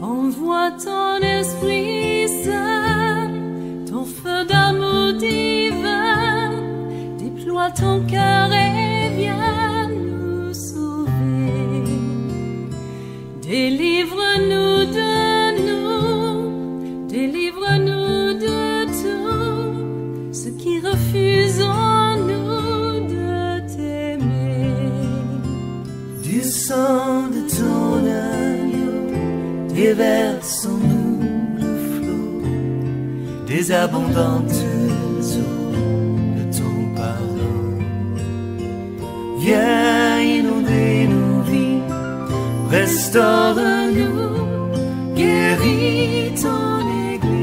Envoie ton Esprit Saint, ton feu d'amour divin, déploie ton cœur et viens nous sauver. Délivre-nous de nous, délivre-nous de tout, ce qui refuse en nous de t'aimer. Du sang de ton agneau, déversons-nous le flot des abondantes eaux de ton pardon. Viens inonder nos vies, restaure-nous, guéris ton Église.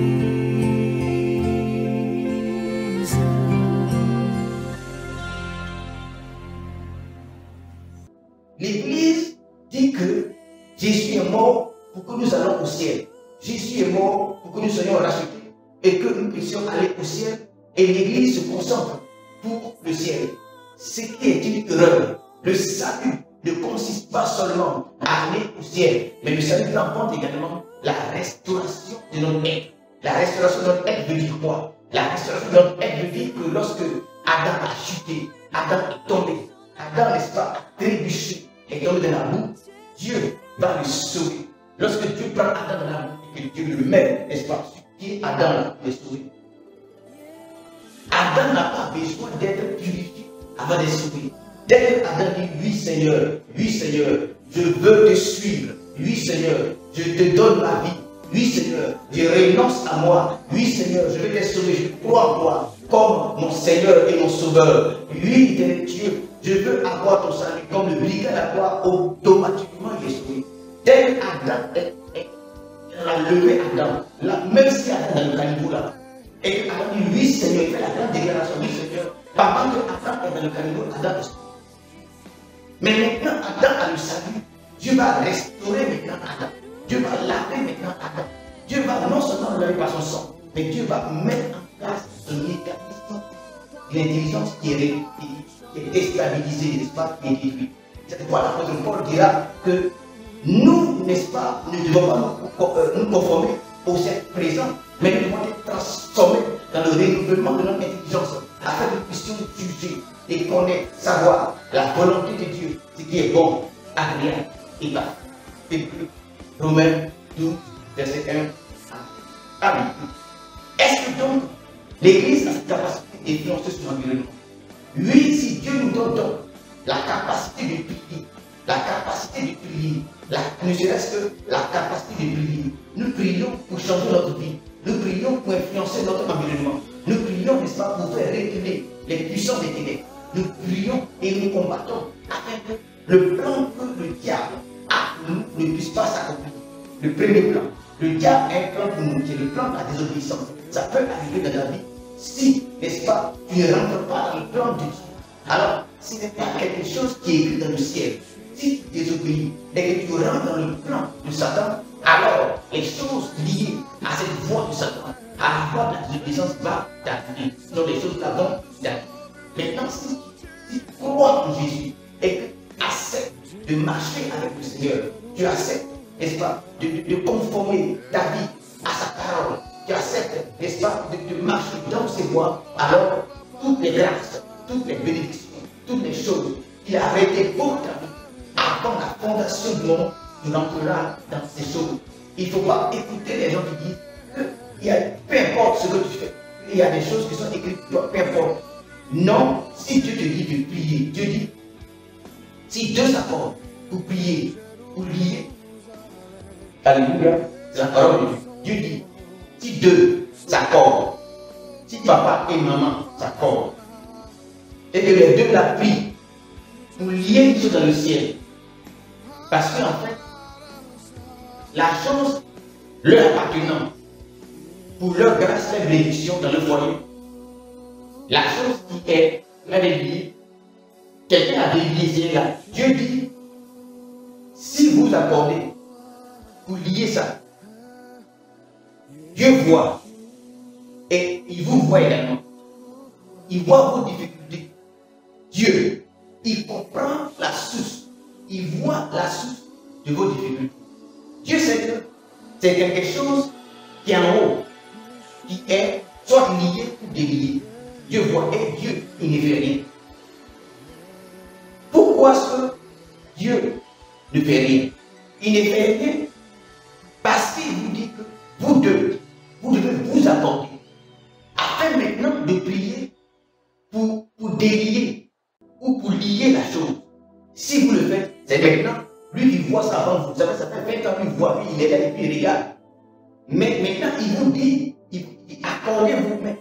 L'Église dit que Jésus est mort pour que nous allions au ciel. Jésus est mort pour que nous soyons rachetés et que nous puissions aller au ciel. Et l'Église se concentre pour le ciel. Ce qui est une erreur. Le salut ne consiste pas seulement à aller au ciel, mais le salut emporte également la restauration de notre être. La restauration de notre être veut dire quoi? La restauration de notre être veut dire que lorsque Adam a chuté, Adam est tombé, Adam, n'est-ce pas, a trébuché, est tombé dans la boue, Dieu va le sauver. Lorsque Dieu prend Adam dans la boue et que Dieu le met, n'est-ce pas, sur pied, Adam le sauver. Adam n'a pas besoin d'être purifié avant d'être sauvé. Dès que Adam dit oui Seigneur, je veux te suivre, oui Seigneur, je te donne ma vie, oui Seigneur, je renonce à moi, oui Seigneur, je vais te sauver, je crois en toi comme mon Seigneur et mon Sauveur. Oui, Dieu, je veux avoir ton salut comme le brigand à toi, automatiquement il est sauvé. Dès que Adam a levé Adam, même si Adam est dans le caniveau là, et que Adam dit oui Seigneur, il fait la grande déclaration, oui Seigneur, pendant que Adam est dans le caniveau, Adam est sauvé. Mais maintenant, Adam a le salut. Dieu va restaurer maintenant Adam. Dieu va laver maintenant Adam. Dieu va non seulement le laver par son sang, mais Dieu va mettre en place un mécanisme d'intelligence qui est déstabilisé, n'est-ce pas, qui est détruit. C'est pourquoi l'apôtre Paul dira que nous, n'est-ce pas, ne devons pas nous conformer au siècle présent, mais nous devons être transformés dans le renouvellement de notre intelligence, afin que nous puissions juger et connaître, savoir la volonté de Dieu, ce qui est bon, agréable et parfait. Romains 12, verset 1 à 8. Est-ce que donc l'Église a cette capacité d'influencer son environnement? Oui, si Dieu nous donne donc la capacité de prier, ne serait-ce que la capacité de prier, nous prions pour changer notre vie, nous prions pour influencer notre environnement, nous prions, n'est-ce pas, pour faire reculer les puissances des ténèbres. Nous prions et nous combattons afin que le plan que le diable a pour nous ne puisse pas s'accomplir. Le premier plan, le diable a un plan pour nous, qui est le plan de la désobéissance. Ça peut arriver dans la vie si, n'est-ce pas, tu ne rentres pas dans le plan de Dieu. Alors, ce n'est pas quelque chose qui est écrit dans le ciel. Si tu désobéis et que tu rentres dans le plan de Satan, alors les choses liées à cette voie de Satan, à la voie de la désobéissance, va t'arriver. Sinon, les choses là vont t'arriver. Maintenant, si tu crois en Jésus et que tu acceptes de marcher avec le Seigneur, tu acceptes, n'est-ce pas, de conformer ta vie à sa parole, tu acceptes, n'est-ce pas, de marcher dans ses voies, alors toutes les grâces, toutes les bénédictions, toutes les choses qu'il a arrêtées pour ta vie, avant la fondation du monde, tu rentreras dans ces choses. Il ne faut pas écouter les gens qui disent que peu importe ce que tu fais, il y a des choses qui sont écrites, peu importe. Non, si Dieu te dit de prier, Dieu dit, si deux s'accordent pour prier, pour lier, alléluia, c'est la parole de Dieu. Dieu dit, si deux s'accordent, si papa et maman s'accordent, et que les deux la prient, pour lier une chose dans le ciel, parce qu'en fait, la chose leur appartenant, pour leur grâce, leur bénédiction dans le foyer, la chose qui est liée, quelqu'un a délié là. Dieu dit, si vous accordez, vous liez ça, Dieu voit, et il vous voit également. Il voit vos difficultés. Dieu, il comprend la source. Il voit la source de vos difficultés. Dieu sait que c'est quelque chose qui est en haut, qui est soit lié ou délié. Dieu voit et Dieu, il ne fait rien. Pourquoi est-ce que Dieu ne fait rien? Il ne fait rien parce qu'il vous dit que vous deux, vous devez vous accorder afin maintenant de prier pour délier ou pour lier la chose. Si vous le faites, c'est maintenant, lui qui voit ça avant vous. Vous savez, ça fait 20 ans qu'il voit, lui, il est là et puis il regarde. Mais maintenant, il vous dit, accordez-vous, mais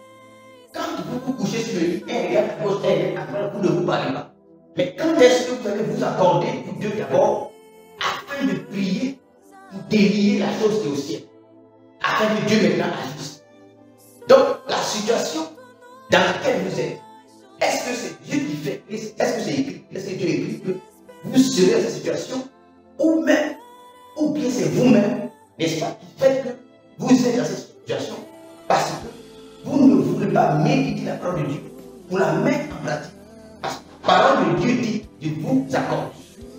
quand vous vous couchez sur le lit, elle regarde à gauche, elle après, vous ne vous parlez pas. Mais quand est-ce que vous allez vous accorder, vous deux d'abord, afin de prier pour délier la chose qui est au ciel, afin que Dieu maintenant agisse. Donc, la situation dans laquelle vous êtes, est-ce que c'est Dieu qui fait, est-ce que c'est écrit, est-ce que Dieu écrit que vous serez dans cette situation, ou bien c'est vous-même, n'est-ce pas, qui fait que vous êtes dans cette situation, parce que vous ne voulez pas méditer la parole de Dieu, pour la mettre en pratique. Parce que la parole de Dieu dit de vous accorder.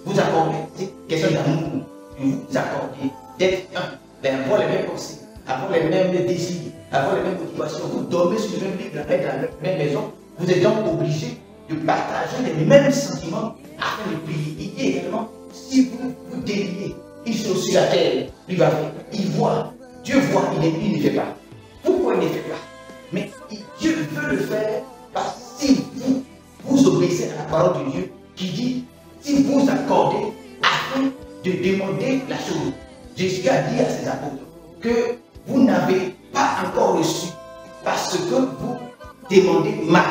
Vous accorder, c'est question d'amour, de vous accorder, d'être un, d'avoir les mêmes pensées, avoir les mêmes désirs, avoir les mêmes motivations. Vous dormez sur le même lit, dans la même maison. Vous êtes donc obligé de partager les mêmes sentiments afin de prier. Il dit également, si vous vous déliez, il sont sur la terre, lui va faire. Il voit, Dieu voit, il ne fait pas. Pourquoi il ne fait pas? Mais Dieu veut le faire parce que si vous obéissez à la parole de Dieu qui dit, si vous accordez afin de demander la chose. Jésus a dit à ses apôtres que vous n'avez pas encore reçu parce que vous demandez mal.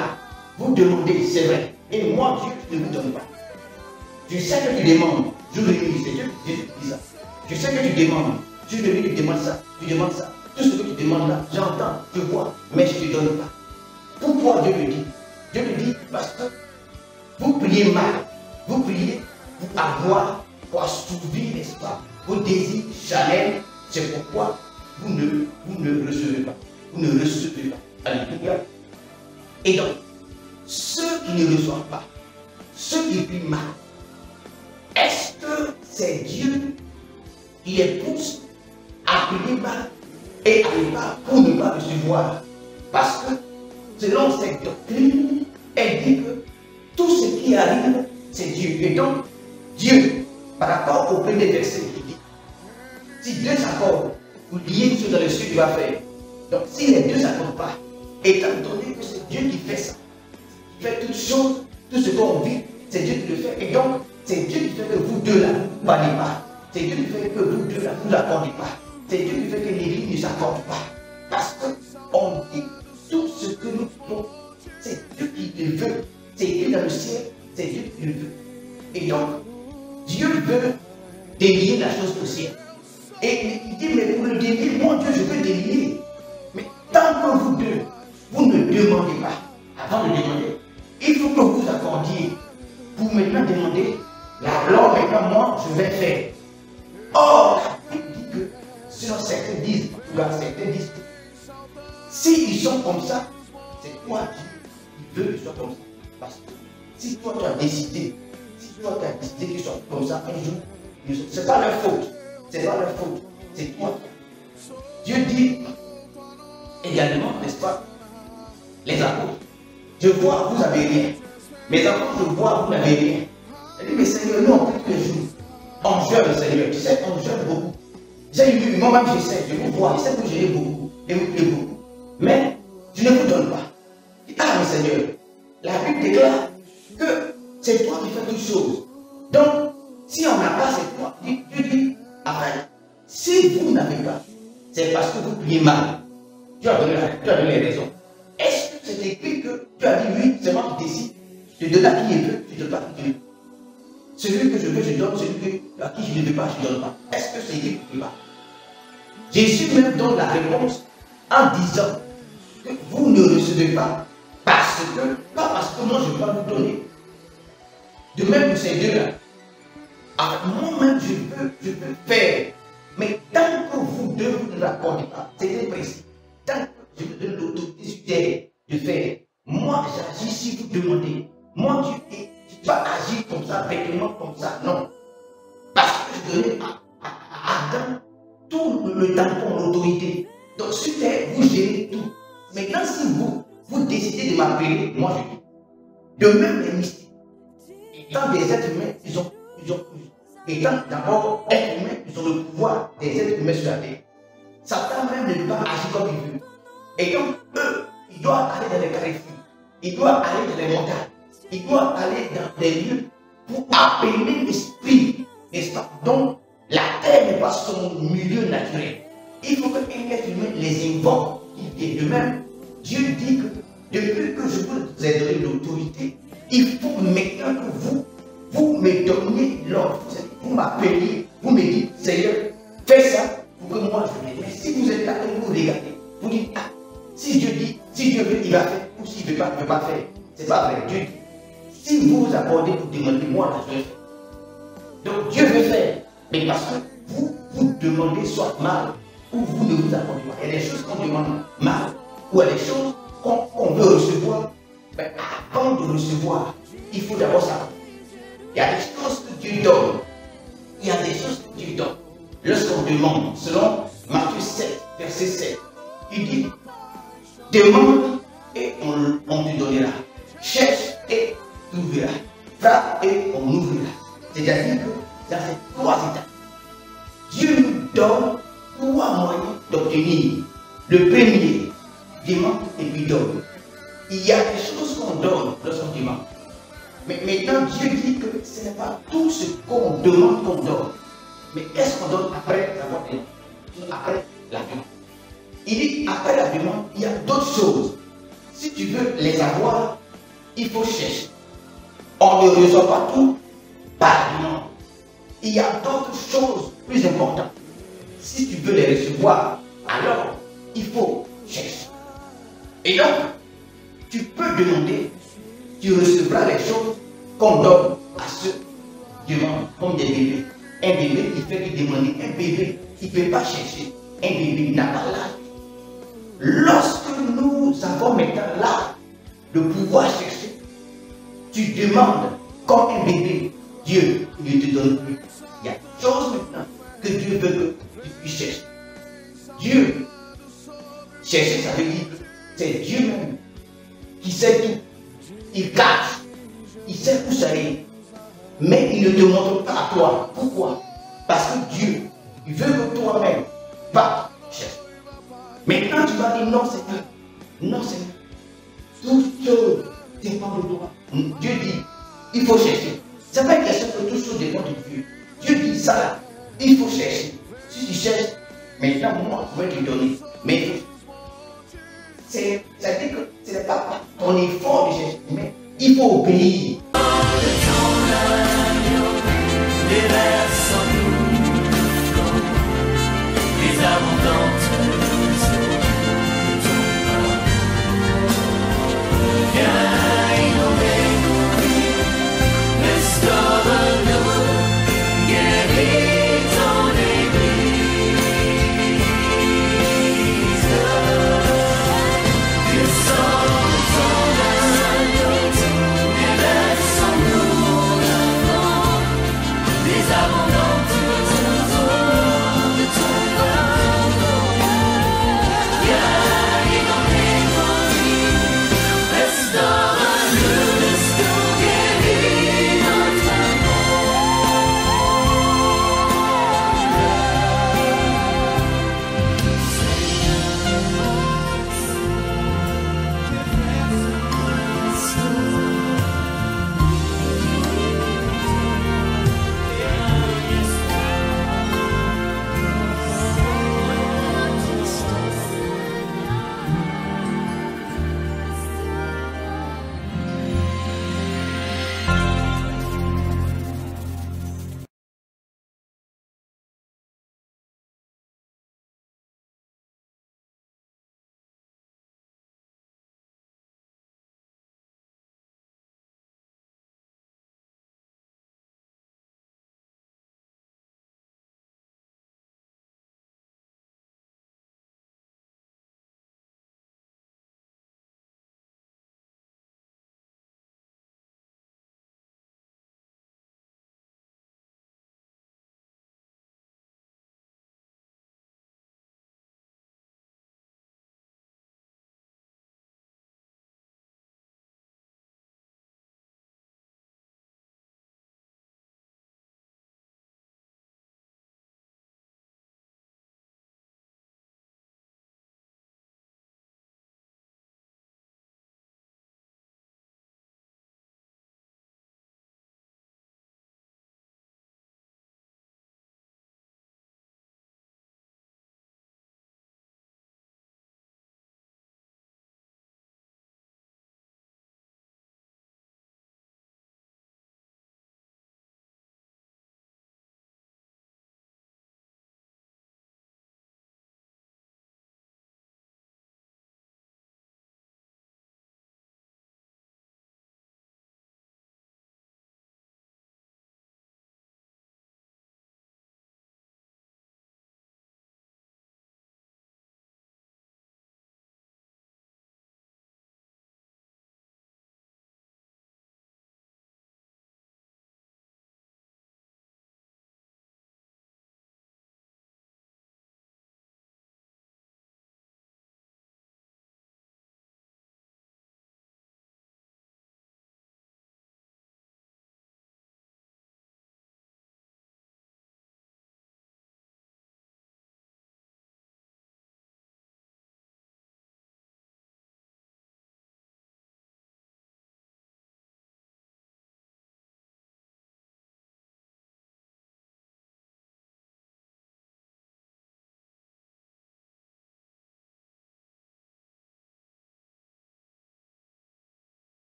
Vous demandez, c'est vrai. Et moi, Dieu ne vous donne pas. Je sais que tu demandes. Je le dis, c'est Dieu qui dit ça. Je sais que tu demandes. Tu demandes ça. Tu demandes ça. Tout ce que tu demandes là, j'entends, je vois, mais je ne te donne pas. Pourquoi Dieu le dit? Dieu le dit parce que vous priez mal. Vous priez pour avoir, pour assouvir, n'est-ce pas, vos désirs charnels. C'est pourquoi vous ne recevez pas. Vous ne recevez pas. Alléluia. Et donc, ceux qui ne reçoivent pas, ceux qui prient mal, est-ce que c'est Dieu qui les pousse à prier mal et à ne pas, pour ne pas recevoir? Parce que selon cette doctrine, elle dit que tout ce qui arrive, c'est Dieu. Et donc, Dieu, par rapport au premier verset, il dit, si Dieu s'accorde pour lier une chose dans le ciel, il va faire. Donc, si les deux ne s'accordent pas, étant donné que c'est Dieu qui fait ça, qui fait toutes choses, tout ce qu'on vit, c'est Dieu qui le fait. Et donc, c'est Dieu qui fait que vous deux là, vous ne parlez pas. C'est Dieu qui fait que vous deux là, vous n'accordez pas. C'est Dieu qui fait que l'Église ne s'accorde pas. Parce qu'on dit tout ce que nous faisons, c'est Dieu qui le veut. C'est Dieu dans le ciel, c'est Dieu qui le veut. Et donc, Dieu veut délier la chose au ciel. Et il dit, mais pour le délier, mon Dieu, je veux délier. Mais tant que vous deux, vous ne demandez pas, avant de demander, il faut que vous accordiez pour maintenant demander, alors maintenant moi, je vais faire. Or, la Bible dit que, selon certains disent, en tout cas certains disent, s'ils sont comme ça, c'est toi qui veux qu'ils soient comme ça. Parce que si toi tu as décidé, qu'ils soient comme ça un jour, ce n'est pas leur faute. C'est pas leur faute. C'est toi. Dieu dit également, n'est-ce pas, les apôtres, je vois, vous n'avez rien. Mes enfants, je vois, vous n'avez rien. Elle dit, mais Seigneur, nous, on prie tous les jours. On jeûne le Seigneur. Tu sais, on jeûne beaucoup. J'ai eu, moi-même, je sais, je vous vois, je sais que j'ai beaucoup, et vous priez beaucoup. Mais, je ne vous donne pas. Ah, mais Seigneur, la Bible déclare que c'est toi qui fais toutes choses. Donc, si on n'a pas, c'est toi. Dieu dit, arrête. Si vous n'avez pas, c'est parce que vous priez mal. Tu as donné les raisons. Est-ce que c'est écrit que tu as dit oui, c'est moi qui décide. Je donne à qui je veux, je ne donne pas à qui je veux. Celui que je veux, je donne, celui à qui je ne veux pas, je ne donne pas. Est-ce que c'est écrit ou pas? Jésus même donne la réponse en disant que vous ne recevez pas parce que, pas parce que moi je ne vais pas vous donner. De même pour ces deux-là. Moi-même je peux faire. Mais tant que vous deux vous ne l'accordez pas, c'est un principe. Tant que je vous donne l'autorité de faire, moi j'agis si vous demandez. Moi Dieu, tu ne vas pas agir comme ça, bêtement comme ça, non. Parce que je donnais à Adam tout le le tampon, l'autorité. Donc sur terre, vous gérez tout. Maintenant, si vous décidez de m'appeler, moi je dis. De même les mystiques. Étant des êtres humains, étant d'abord êtres humains, ils ont le pouvoir des êtres humains sur la terre. Satan même ne peut pas agir comme il veut. Et donc, eux, ils doivent aller dans les carrefours, ils doivent aller dans les montagnes, ils doivent aller dans des lieux pour appeler l'esprit, n'est-ce pas? Donc, la terre n'est pas son milieu naturel. Il faut qu'un être humain les invoque. Et de même, Dieu dit que depuis que je vous ai donné l'autorité, il faut maintenant que vous me donniez l'ordre. Vous m'appeliez, vous me dites, Seigneur, fais ça pour que moi je l'aide. Mais si vous êtes là et vous regardez, vous dites, ah, si Dieu dit, si Dieu veut, il va faire, ou s'il ne veut pas, il ne veut pas faire. C'est pas vrai. Dieu dit, si vous vous accordez pour demander, moi, je vais faire. Donc Dieu veut faire, mais parce que vous demandez soit mal, ou vous ne vous accordez pas. Il y a des choses qu'on demande mal, ou il y a des choses qu'on veut recevoir. Mais avant de recevoir, il faut d'abord savoir. Il y a des choses que Dieu donne. Il y a des choses que Dieu donne. Lorsqu'on demande, selon Matthieu 7, verset 7, il dit, demande et on te donnera. Cherche et tu trouveras. Frappe et on ouvrira. C'est-à-dire que dans ces trois étapes, Dieu nous donne trois moyens d'obtenir. Le premier, demande et puis donne. Il y a des choses qu'on donne lorsqu'on demande. Mais maintenant, Dieu dit que ce n'est pas tout ce qu'on demande qu'on donne. Mais qu'est-ce qu'on donne après avoir demandé? Après la demande. Il dit, après la demande, il y a d'autres choses. Si tu veux les avoir, il faut chercher. On ne reçoit pas tout par demande. Il y a d'autres choses plus importantes. Si tu veux les recevoir, alors il faut chercher. Et donc, tu peux demander, tu recevras les choses qu'on donne à ceux qui demandent, comme des bébés. Un bébé, il fait que demander. Un bébé, il ne peut pas chercher. Un bébé n'a pas l'âge. Lorsque nous avons maintenant l'âge de pouvoir chercher, tu demandes comme un bébé, Dieu ne te donne plus. Il y a des choses maintenant que Dieu veut que tu puisses chercher. Dieu, chercher, ça veut dire que c'est Dieu même qui sait tout. Il cache, il sait où ça est. Mais il ne te montre pas à toi. Pourquoi? Parce que Dieu, il veut que toi-même va chercher. Maintenant, tu vas dire non, Seigneur. Non, Seigneur. Toutes choses dépendent de toi. Dieu dit, il faut chercher. Ce n'est pas une question que toutes choses dépendent de Dieu. Dieu dit ça là, il faut chercher. Si tu cherches, maintenant, moi, je vais te donner. Mais ça veut dire que ce n'est pas ton effort de chercher, mais il faut obéir.